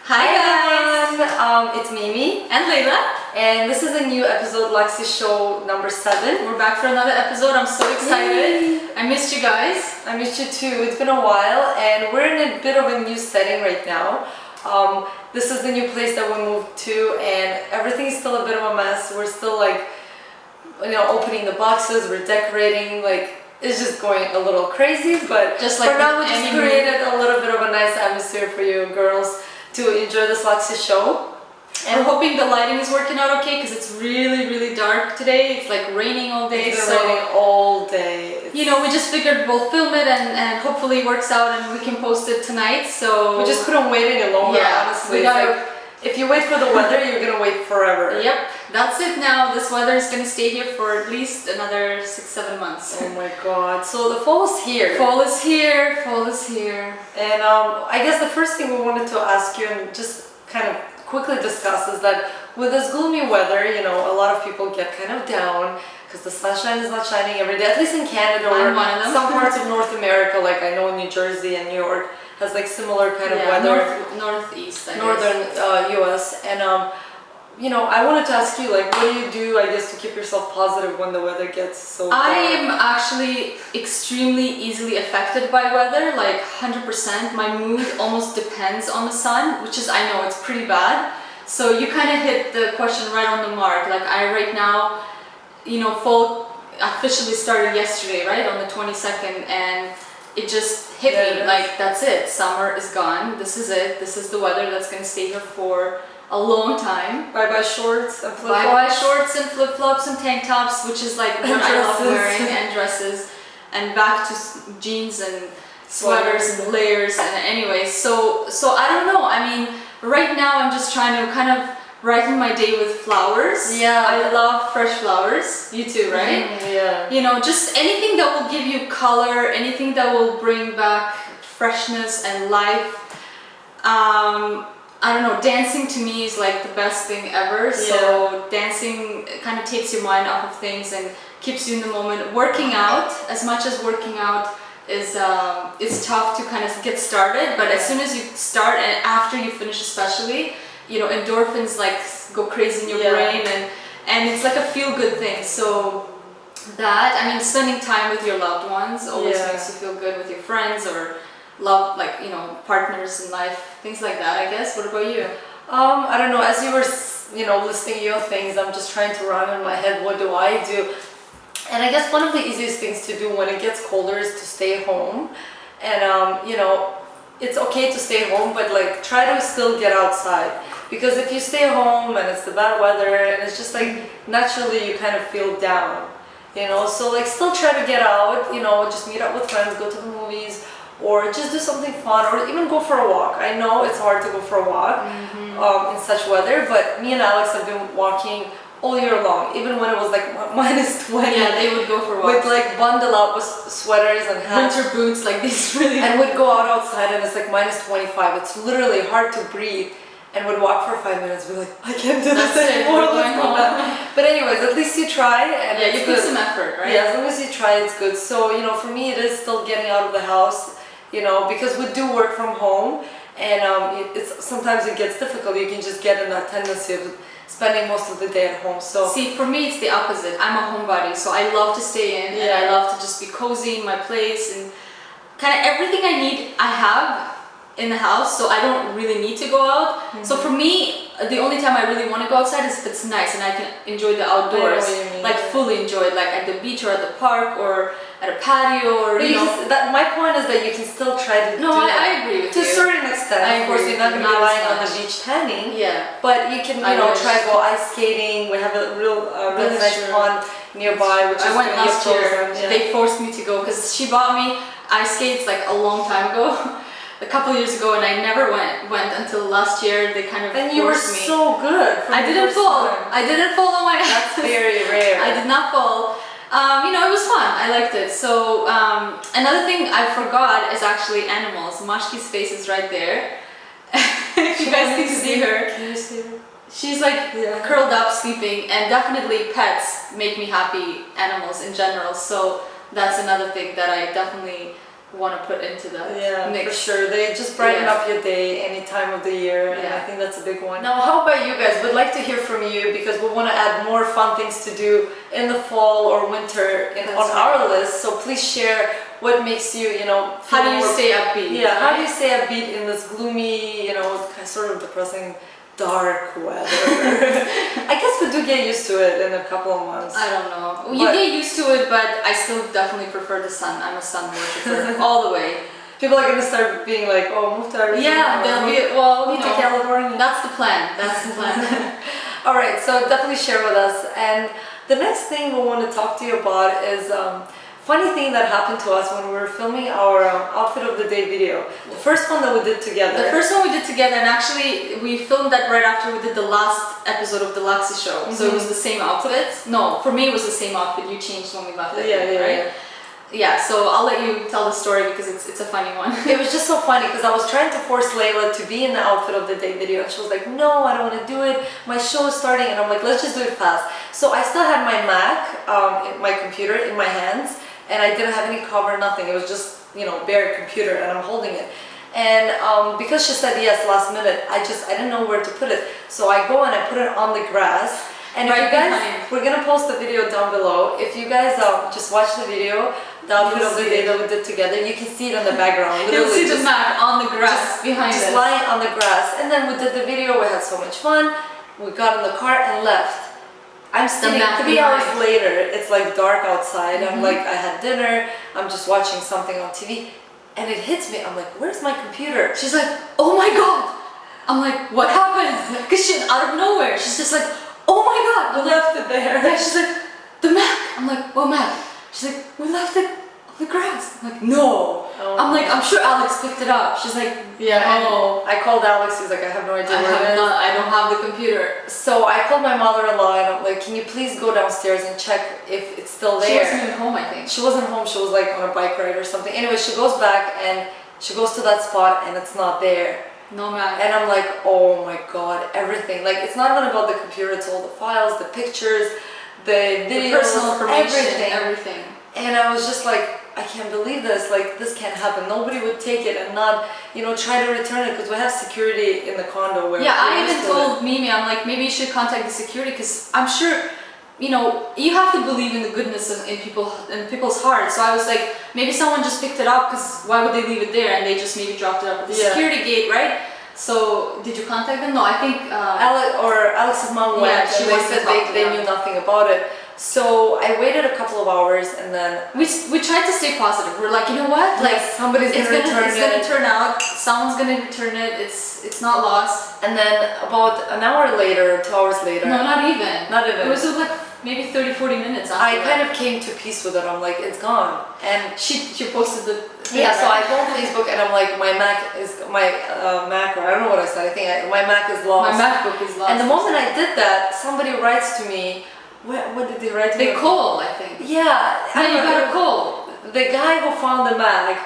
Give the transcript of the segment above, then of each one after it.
Hi guys! It's Mimi And Layla. and this is a new episode, Luxy Show number 7. We're back for another episode. I'm so excited. Yay. I missed you guys. I missed you too. It's been a while and we're in a bit of a new setting right now. This is the new place that we moved to and everything's still a bit of a mess. We're still opening the boxes, we're decorating, it's just going a little crazy, but Just like for now we just any created a little bit of a nice atmosphere for you girls to enjoy this Luxy Show. And we're hoping the lighting is working out okay because it's really dark today. It's like raining all day. It's been raining all day. We just figured we'll film it and hopefully it works out and we can post it tonight. So We just couldn't wait any longer, honestly. If you wait for the weather, you're gonna wait forever. Yep, that's it now. This weather is gonna stay here for at least another 6-7 months. Oh my god. So the fall is here. Fall is here, fall is here. And I guess the first thing we wanted to ask you and just kind of quickly discuss is that with this gloomy weather, a lot of people get kind of down because the sunshine is not shining every day, at least in Canada or some parts of North America, like I know New Jersey and New York has similar kind of weather. Northeast, Northern US. And I wanted to ask you, what do you do, I guess, to keep yourself positive when the weather gets so bad? I am actually extremely easily affected by weather, 100%. My mood almost depends on the sun, which is, I know it's pretty bad. So you kind of hit the question right on the mark. I right now, fall officially started yesterday, right, on the 22nd, and it just hit me, that's it. Summer is gone. This is it. This is the weather that's going to stay here for a long time. Bye-bye shorts and flip-flops. Bye-bye shorts and flip-flops and tank tops, which is what I love wearing, and dresses, and back to jeans and sweaters and layers. And anyways, so I don't know. I mean, right now I'm just trying to kind of brighten my day with flowers. Yeah. I love fresh flowers. You too, right? Yeah. Just anything that will give you color, anything that will bring back freshness and life. I don't know, dancing to me is the best thing ever. So dancing kind of takes your mind off of things and keeps you in the moment. Working out, as much as working out is it's tough to kind of get started, but as soon as you start and after you finish especially, endorphins go crazy in your brain and it's a feel-good thing. So spending time with your loved ones always makes you feel good, with your friends or love, partners in life, things like that, I guess. What about you? I don't know, as you were, listing your things, I'm just trying to run in my head, what do I do? And I guess one of the easiest things to do when it gets colder is to stay home. And, it's okay to stay home, but try to still get outside. Because if you stay home and it's the bad weather and it's just naturally you kind of feel down, so still try to get out, just meet up with friends, go to the movies, or just do something fun, or even go for a walk. I know it's hard to go for a walk in such weather, but me and Alex have been walking all year long, even when it was minus 20. Yeah, they would go for walks. With bundle up with sweaters and hats. Winter boots, these really. And would go out outside and it's minus 25. It's literally hard to breathe. And would walk for 5 minutes, be I can't do this anymore. Let's go back. But anyways, at least you try, and you put some effort, right? Yeah, as long as you try, it's good. So for me, it is still getting out of the house, because we do work from home, and sometimes it gets difficult. You can just get in that tendency of spending most of the day at home. So see, for me, it's the opposite. I'm a homebody, so I love to stay in, and I love to just be cozy in my place, and kind of everything I need, I have in the house, so I don't really need to go out. So for me, the only time I really want to go outside is if it's nice and I can enjoy the outdoors, fully enjoy it, at the beach or at the park or at a patio or my point is that you can still try to do I agree with to you. a certain extent. Of course, you're not going to be lying on the beach tanning. But you can try to go ice skating. We have a really nice pond nearby, which I went last year. They forced me to go because she bought me ice skates a long time ago. A couple years ago, and I never went until last year. They kind of and you were forced me. So good. I didn't fall. I didn't fall on my ass. That's very rare. I did not fall. It was fun. I liked it. So another thing I forgot is actually animals. Mashki's face is right there. If you guys can see her. Can you see her? She's curled up sleeping, and definitely pets make me happy. Animals in general. So that's another thing that I definitely want to put into the mix. For sure. They just brighten up your day any time of the year, and I think that's a big one. Now, how about you guys? We'd like to hear from you because we want to add more fun things to do in the fall or winter on our list. So please share what makes you, how do you stay upbeat? Yeah, how do you stay upbeat in this gloomy, sort of depressing, dark weather? I guess we do get used to it in a couple of months. I don't know. You get used to it, but I still definitely prefer the sun. I'm a sun worshiper all the way. People are gonna start being like, "Oh, move to Arizona." Yeah, they'll be move to California. That's the plan. That's the plan. All right, so definitely share with us. And the next thing we want to talk to you about is funny thing that happened to us when we were filming our outfit of the day video. The first one that we did together. The first one we did together, and actually we filmed that right after we did the last episode of the Luxy Show. So it was the same outfit. No, for me it was the same outfit. You changed when we left it, right? Yeah, so I'll let you tell the story because it's a funny one. It was just so funny because I was trying to force Layla to be in the outfit of the day video, and she was like, "No, I don't want to do it. My show is starting," and I'm like, "Let's just do it fast." So I still had my Mac, my computer in my hands, and I didn't have any cover, nothing. It was just, bare computer, and I'm holding it. And because she said yes last minute, I didn't know where to put it. So I go and I put it on the grass. And if you guys, we're gonna post the video down below. If you guys just watch the video, the outfit of the day that we did together, you can see it in the background. You'll see the Mac on the grass behind just lying on the grass. And then we did the video. We had so much fun. We got in the car and left. I'm sitting 3 hours later. It's like dark outside. I'm like, I had dinner. I'm just watching something on TV, and it hits me. I'm like, "Where's my computer?" She's like, "Oh my god!" I'm like, "What happened?" Because she's out of nowhere. She's just like, "Oh my god!" We left it there. Yeah, she's like, "The Mac." I'm like, "What Mac?" She's like, "We left it on the grass." I'm like, "No." I'm like, "I'm sure Alex picked it up." She's like, "Yeah." Oh. I called Alex. He's like, "I have no idea where it is." I don't have the computer. So I called my mother-in-law and I'm like, "Can you please go downstairs and check if it's still there?" She wasn't even home, I think. She wasn't home. She was like on a bike ride or something. Anyway, she goes back and she goes to that spot and it's not there. No Mac. And I'm like, "Oh my god, everything." Like, it's not even about the computer, it's all the files, the pictures, the videos, the personal information, everything. And I was just like, "I can't believe this. Like, this can't happen. Nobody would take it and not, try to return it," because we have security in the condo where." Yeah, I even told Mimi, I'm like, "Maybe you should contact the security," because I'm sure, you have to believe in the goodness in people's hearts. So I was like, maybe someone just picked it up, because why would they leave it there? And they just maybe dropped it up at the security gate, right? So did you contact them? No, I think Alex's mom went. Yeah, they said they knew nothing about it. So I waited a couple of hours and then we tried to stay positive. We're like, you know what? Like, somebody's gonna return it. It's gonna turn out. Someone's gonna return it. It's not lost. And then about an hour later, 2 hours later. No, not even. Not even. It was like maybe 30-40 minutes after I kind of came to peace with it. I'm like, it's gone. And she posted the thing, so I go on Facebook and I'm like, my Mac, or I don't know what I said. I think my Mac is lost. My MacBook is lost. And the moment I did that, somebody writes to me. What did they write to me? They call, I think. Yeah. And you got a call. The guy who found the Mac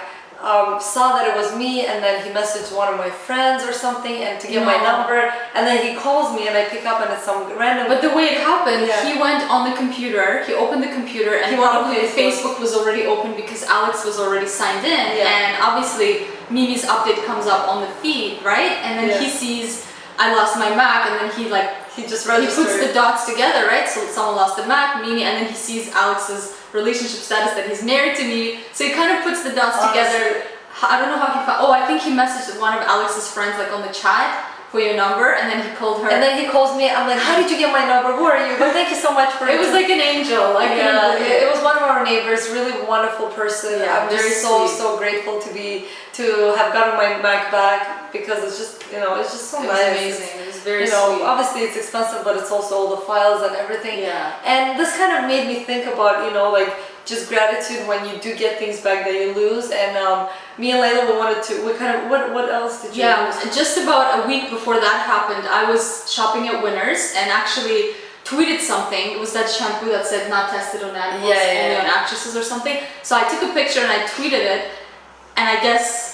saw that it was me, and then he messaged one of my friends or something and to get my number, and then he calls me and I pick up and it's some random. But the way it happened, he went on the computer, he opened the computer, and probably Facebook was already open because Alex was already signed in, and obviously Mimi's update comes up on the feed, right? And then he sees I lost my Mac, and then he puts the dots together, right? So someone lost the Mac, Mimi, and then he sees Alex's relationship status that he's married to me. So he kind of puts the dots together. I don't know how he found. Oh, I think he messaged one of Alex's friends like on the chat for your number, and then he called her. And then he calls me. I'm like, "How did you get my number? Who are you?" But thank you so much for it. Was like an angel. It was one of our neighbors, really wonderful person. Yeah, I'm just so grateful to have gotten my Mac back because it's just it's just so nice. Amazing. It was very sweet. Obviously it's expensive, but it's also all the files and everything. Yeah. And this kind of made me think about like just gratitude when you do get things back that you lose. And me and Layla, what else did you? Yeah, just about a week before that happened, I was shopping at Winners and actually tweeted something. It was that shampoo that said not tested on animals, only on actresses or something. So I took a picture and I tweeted it, and I guess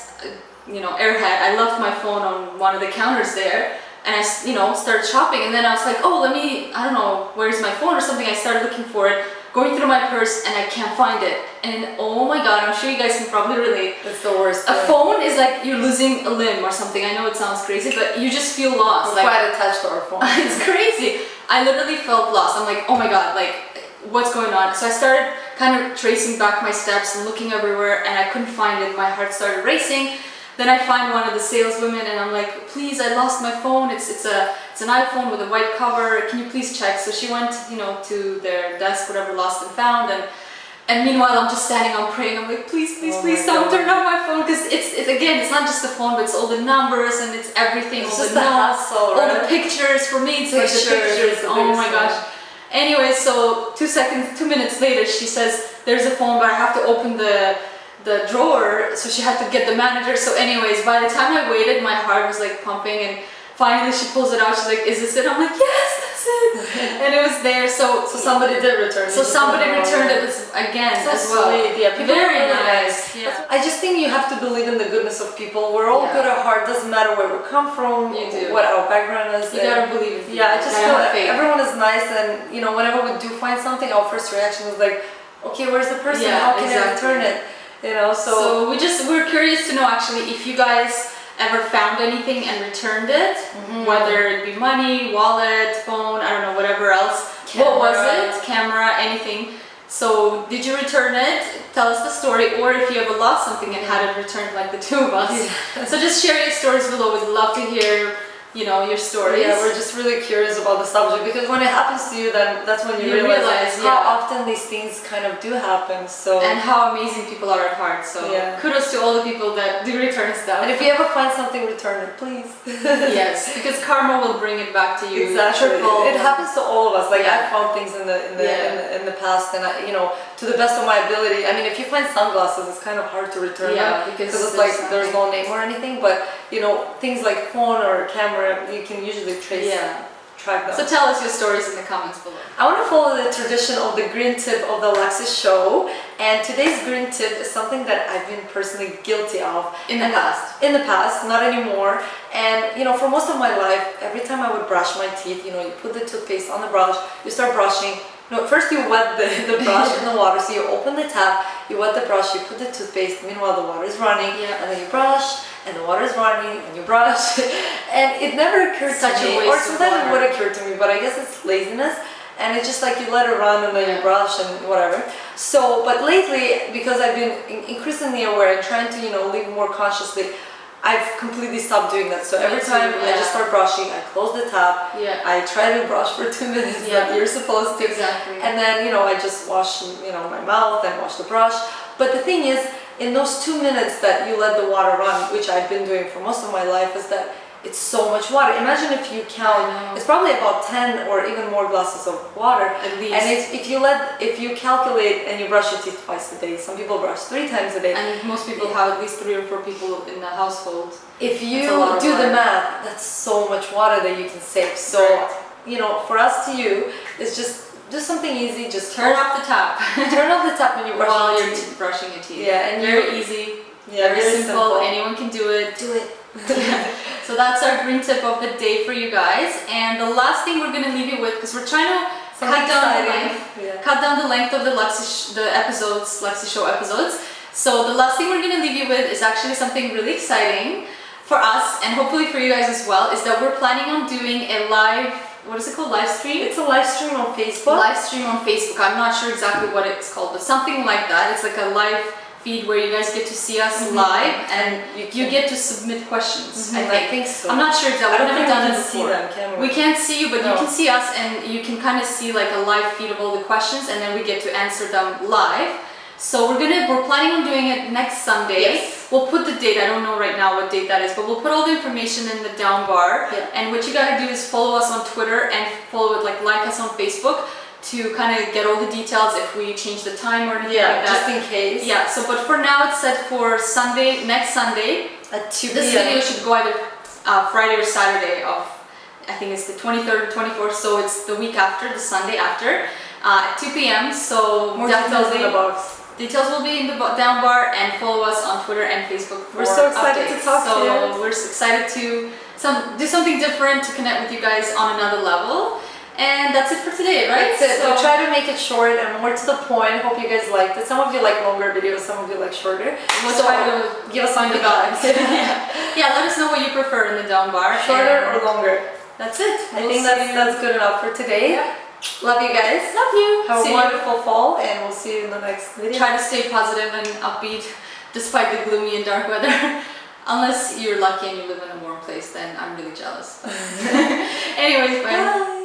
airhead, I left my phone on one of the counters there, and I started shopping, and then I was like, oh, I don't know, where's my phone or something. I started looking for it. going through my purse and I can't find it. And oh my god, I'm sure you guys can probably relate. It's the worst. A phone is like you're losing a limb or something. I know it sounds crazy, but you just feel lost. We're like, quite attached to our phone. It's crazy. I literally felt lost. I'm like, oh my god, like what's going on? So I started kind of tracing back my steps and looking everywhere, and I couldn't find it. My heart started racing. Then I find one of the saleswomen and I'm like, please, I lost my phone. It's an iPhone with a white cover. Can you please check? So she went, you know, to their desk, whatever, lost and found. And meanwhile, I'm just standing, I'm praying. I'm like, please, someone turn on my phone. Because it's again, it's not just the phone, but it's all the numbers and it's everything. It's all just the hassle, all the pictures. For me, it's like the pictures. Oh my gosh. Anyway, so 2 minutes later, she says, there's a phone, but I have to open the drawer, so she had to get the manager. So anyways, by the time I waited, my heart was like pumping, and finally she pulls it out. She's like, is this it? I'm like, yes, that's it. And it was there. So somebody did return it. So somebody returned it again as well. Sweet. Yeah, people very are really nice. Yeah. I just think you have to believe in the goodness of people. We're all good at heart. Doesn't matter where we come from, what our background is. You gotta believe in people. Yeah, I just feel like everyone is nice, and you know, whenever we do find something, our first reaction was like, okay, where's the person? How can I return it? You know, so we're curious to know actually if you guys ever found anything and returned it, whether it be money, wallet, phone, I don't know, whatever else. Camera. What was it? Camera, anything. So did you return it? Tell us the story, or if you ever lost something and had it returned, like the two of us. Yeah. So just share your stories below. We'd love to hear, you know, your stories. Yeah, we're just really curious about the subject, because when it happens to you, then that's when you realize how often these things kind of do happen. So and how amazing people are at heart. So kudos to all the people that do return stuff. And if you ever find something, return it, please. Yes, because karma will bring it back to you. Exactly. It happens to all of us. Like I found things in the past, and you know, to the best of my ability. I mean, if you find sunglasses, it's kind of hard to return them because it's like there's no name or anything. But you know, things like phone or camera, you can usually track them. So tell us your stories in the comments below. I want to follow the tradition of the green tip of the Luxy Show, and today's green tip is something that I've been personally guilty of in the past. In the past, not anymore. And you know, for most of my life, every time I would brush my teeth, you know, you put the toothpaste on the brush, you start brushing. No, first you wet the brush in the water, so you open the tap, you wet the brush, you put the toothpaste, meanwhile the water is running, and then you brush, and the water is running, and you brush, and it never occurred to me, or sometimes it would occur to me, but I guess it's laziness, and it's just like you let it run and then you brush and whatever. So, but lately, because I've been increasingly aware and trying to, you know, live more consciously, I've completely stopped doing that. So every time I just start brushing, I close the tap, I try to brush for 2 minutes like you're supposed to. Exactly. And then, you know, I just wash, you know, my mouth and wash the brush. But the thing is, in those 2 minutes that you let the water run, which I've been doing for most of my life, is that it's so much water. Imagine if you count, it's probably about 10 or even more glasses of water. At least. And if you calculate and you brush your teeth twice a day, some people brush 3 times a day. And most people have at least 3 or 4 people in the household. If you do the math, that's so much water that you can save. So, you know, for us to you, it's just something easy. Just turn off the tap. Turn off the tap when you're brushing your teeth. Yeah, and very easy. Yeah, very simple. Anyone can do it. Do it. So that's our green tip of the day for you guys. And the last thing we're going to leave you with, because we're trying to cut down the length of the Luxy Show episodes. So the last thing we're going to leave you with is actually something really exciting for us, and hopefully for you guys as well, is that we're planning on doing a live, what is it called, live stream? It's a live stream on Facebook. Live stream on Facebook. I'm not sure exactly what it's called, but something like that. It's like a live feed where you guys get to see us live, and you get to submit questions. I think so. I'm not sure exactly. I've never done it before. We can't see you, but you can see us, and you can kind of see like a live feed of all the questions, and then we get to answer them live. So we're planning on doing it next Sunday. Yes. We'll put the date. I don't know right now what date that is, but we'll put all the information in the down bar. And what you gotta do is follow us on Twitter and like us on Facebook to kind of get all the details if we change the time or anything like that. Just in case. Yeah. So, but for now it's set for Sunday, next Sunday at 2 p.m. This video should go either Friday or Saturday of, I think it's the 23rd or 24th. So it's the week after, the Sunday after, at 2 p.m. So more details in the box. Details will be in the down bar, and follow us on Twitter and Facebook for We're so excited updates. to talk to you. So we're excited to do something different, to connect with you guys on another level. And that's it for today, right? That's it. So we'll try to make it short and more to the point. Hope you guys liked it. Some of you like longer videos, some of you like shorter. We'll try to give us some feedback. Yeah, let us know what you prefer in the down bar. Shorter or longer. That's it. I think that's good enough for today. Yeah. Love you guys. Love you. Have a wonderful fall, and we'll see you in the next video. Try to stay positive and upbeat despite the gloomy and dark weather. Unless you're lucky and you live in a warm place, then I'm really jealous. Anyways, bye.